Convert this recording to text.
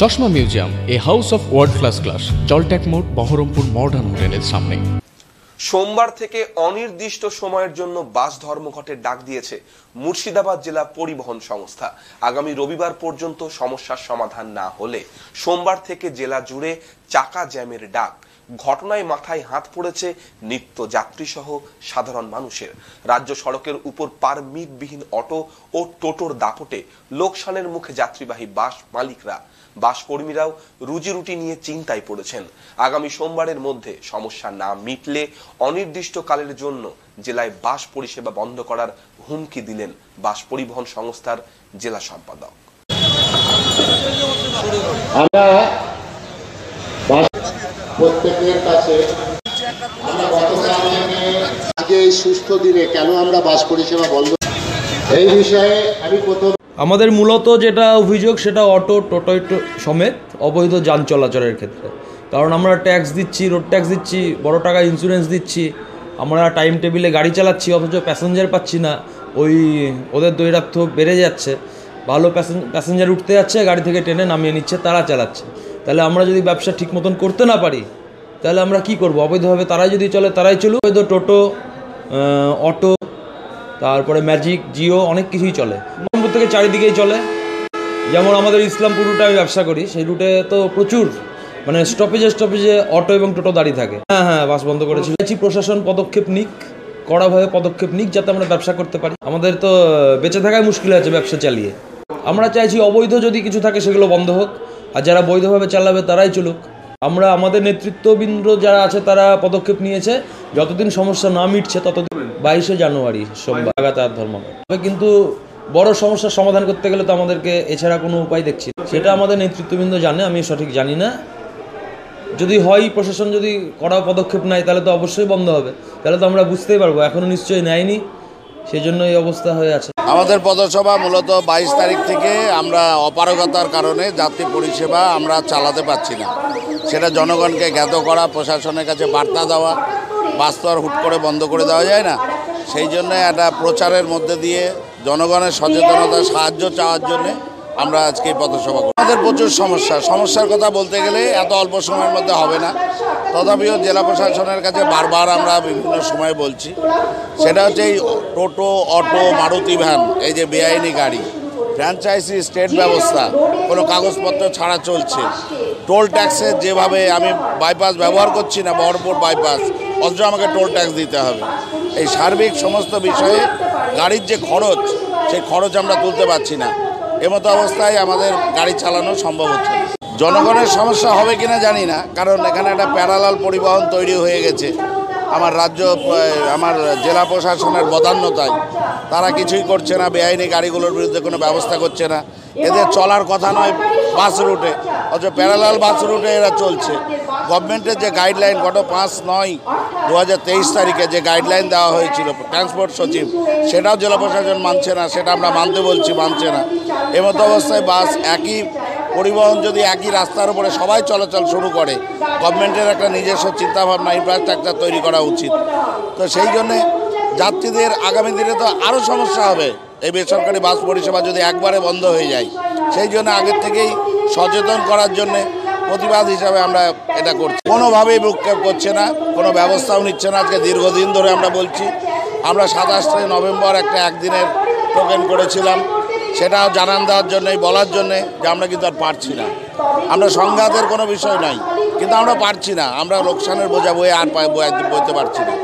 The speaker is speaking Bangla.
চশমা museum, a house of world class, জলট্যাক মোড়, বহরমপুর মডার্ন হোটেলের সামনে। সোমবার থেকে অনির্দিষ্ট সময়ের জন্য বাস ধর্মঘটের ডাক দিয়েছে মুর্শিদাবাদ জেলা পরিবহন সংস্থা। আগামী রবিবার পর্যন্ত সমস্যার সমাধান না হলে সোমবার থেকে জেলা জুড়ে চাকা জ্যামের ডাক। ঘটনায় মাথায় হাত পড়েছে নিত্য যাত্রী সহ সাধারণ মানুষের। রাজ্য সড়কের উপর পারমিটবিহীন অটো ও টোটোর দাপটে লোকসানের মুখে যাত্রীবাহী বাস মালিকরা, বাস কর্মীরাও রুজি রুটি নিয়ে চিন্তায় পড়েছেন। আগামী সোমবারের মধ্যে সমস্যা না মিটলে অনির্দিষ্টকালের জন্য জেলায় বাস পরিষেবা বন্ধ করার হুমকি দিলেন বাস পরিবহন সংস্থার জেলা সম্পাদক। প্রত্যেকের কাছে আজকে এই সুস্থ দিনে কেন আমরা বাস পরিষেবা বন্ধ, এই বিষয়ে আমি প্রথম আমাদের মূলত যেটা অভিযোগ সেটা অটো টোটো সমেত অবৈধ যান চলাচলের ক্ষেত্রে। কারণ আমরা ট্যাক্স দিচ্ছি, রোড ট্যাক্স দিচ্ছি, বড় টাকা ইন্স্যুরেন্স দিচ্ছি, আমরা টাইম টেবিলে গাড়ি চালাচ্ছি, অথচ প্যাসেঞ্জার পাচ্ছি না। ওদের দৈরাত্য বেড়ে যাচ্ছে। ভালো প্যাসেঞ্জার উঠতে যাচ্ছে, গাড়ি থেকে টেনে নামিয়ে নিচ্ছে, তারা চালাচ্ছে। তাহলে আমরা যদি ব্যবসা ঠিক মতন করতে না পারি তাহলে আমরা কি করব? অবৈধভাবে তারাই যদি চলে তারাই চলুক। অবৈধ টোটো, অটো, তারপরে ম্যাজিক, জিও, অনেক কিছুই চলে। বহরমপুর থেকে চারিদিকেই চলে। যেমন আমাদের ইসলামপুর রুটে আমি ব্যবসা করি, সেই রুটে তো প্রচুর স্টপেজে অটো এবং টোটো দাঁড়িয়ে থাকে। হ্যাঁ, বাস বন্ধ করেছি। প্রশাসন পদক্ষেপ নিক, কড়াভাবে পদক্ষেপ নিক, যাতে আমরা ব্যবসা করতে পারি। আমাদের তো বেঁচে থাকাই মুশকিল আছে ব্যবসা চালিয়ে। আমরা চাইছি অবৈধ যদি কিছু থাকে সেগুলো বন্ধ হোক, আর যারা বৈধভাবে চালাবে তারাই চলুক। আমাদের নেতৃত্ববৃন্দ যারা আছে তারা পদক্ষেপ নিয়েছে। যতদিন সমস্যা না মিটছে ততদিন 22শে জানুয়ারি সোমবার লাগাতার ধর্মঘট। তবে কিন্তু বড় সমস্যার সমাধান করতে গেলে তো আমাদেরকে এছাড়া কোনো উপায় দেখছি না। সেটা আমাদের নেতৃত্ববৃন্দ জানে, আমি সঠিক জানি না। যদি হয়, প্রশাসন যদি কড়া পদক্ষেপ নেয় তাহলে তো অবশ্যই বন্ধ হবে। তাহলে তো আমরা বুঝতেই পারবো, এখনও নিশ্চয়ই নেয়নি, সেই জন্য এই অবস্থা হয়ে আছে। আমাদের পথসভা মূলত 22 তারিখ থেকে আমরা অপারগতার কারণে যাত্রী পরিষেবা আমরা চালাতে পারছি না। সেটা জনগণকে জ্ঞাত করা, প্রশাসনের কাছে বার্তা দেওয়া। বাস তো আর হুট করে বন্ধ করে দেওয়া যায় না। সেই জন্য একটা প্রচারের মধ্যে দিয়ে জনগণের সচেতনতা সাহায্য চাওয়ার জন্যে আমরা আজকে এই পথসভা করি। আমাদের প্রচুর সমস্যার কথা বলতে গেলে এত অল্প সময়ের মধ্যে হবে না। তথাপিও জেলা প্রশাসনের কাছে বারবার আমরা বিভিন্ন সময় বলছি, সেটা হচ্ছে এই টোটো, অটো, মারুতি ভ্যান, এই যে বেআইনি গাড়ি, ফ্র্যাঞ্চাইজি স্টেট ব্যবস্থা, কোনো কাগজপত্র ছাড়া চলছে। টোল ট্যাক্সের যেভাবে আমি বাইপাস ব্যবহার করছি না, বহরমপুর বাইপাস, অথচ আমাকে টোল ট্যাক্স দিতে হবে। এই সার্বিক সমস্ত বিষয়ে গাড়ির যে খরচ, সেই খরচ আমরা তুলতে পারছি না। এমতো অবস্থায় আমাদের গাড়ি চালানো সম্ভব হচ্ছে না। জনগণের সমস্যা হবে কিনা জানি না, কারণ এখানে একটা প্যারালাল পরিবহন তৈরি হয়ে গেছে। আমার জেলা প্রশাসনের বদান্যতায় তারা কিছুই করছে না, বেআইনি গাড়িগুলোর বিরুদ্ধে কোনো ব্যবস্থা করছে না। এদের চলার কথা নয় বাস রুটে, অথচ প্যারালাল বাস রুটে এরা চলছে। গভর্নমেন্টের যে গাইডলাইন গত 5/9/2023 তারিখে যে গাইডলাইন দেওয়া হয়েছিল ট্রান্সপোর্ট সচিব, সেটাও জেলা প্রশাসন মানছে না। সেটা আমরা মানতে বলছি, মানছে না। এমতো অবস্থায় বাস একই পরিবহন যদি একই রাস্তার উপরে সবাই চলাচল শুরু করে, গভর্নমেন্টের একটা নিজস্ব চিন্তাভাবনা, ইনফ্রাস্ট্রাকচার তৈরি করা উচিত। তো সেই জন্যে যাত্রীদের আগামী দিনে তো আরও সমস্যা হবে এই বেসরকারি বাস পরিষেবা যদি একবারে বন্ধ হয়ে যায়। সেই জন্য আগের থেকেই সচেতন করার জন্যে প্রতিবাদ হিসাবে আমরা এটা করছি। কোনোভাবেই ভ্রুক্ষেপ করছে না, কোনো ব্যবস্থাও নিচ্ছে না। আজকে দীর্ঘদিন ধরে আমরা বলছি। আমরা 27 নভেম্বর একটা একদিনের টোকেন করেছিলাম, সেটাও জানান দেওয়ার জন্যই, বলার জন্যে যে আমরা কিন্তু আর পারছি না। আমরা সংঘাতের কোনো বিষয় নয়, কিন্তু আমরা পারছি না। আমরা লোকসানের বোঝা বয়ে আর বইতে পারছি না।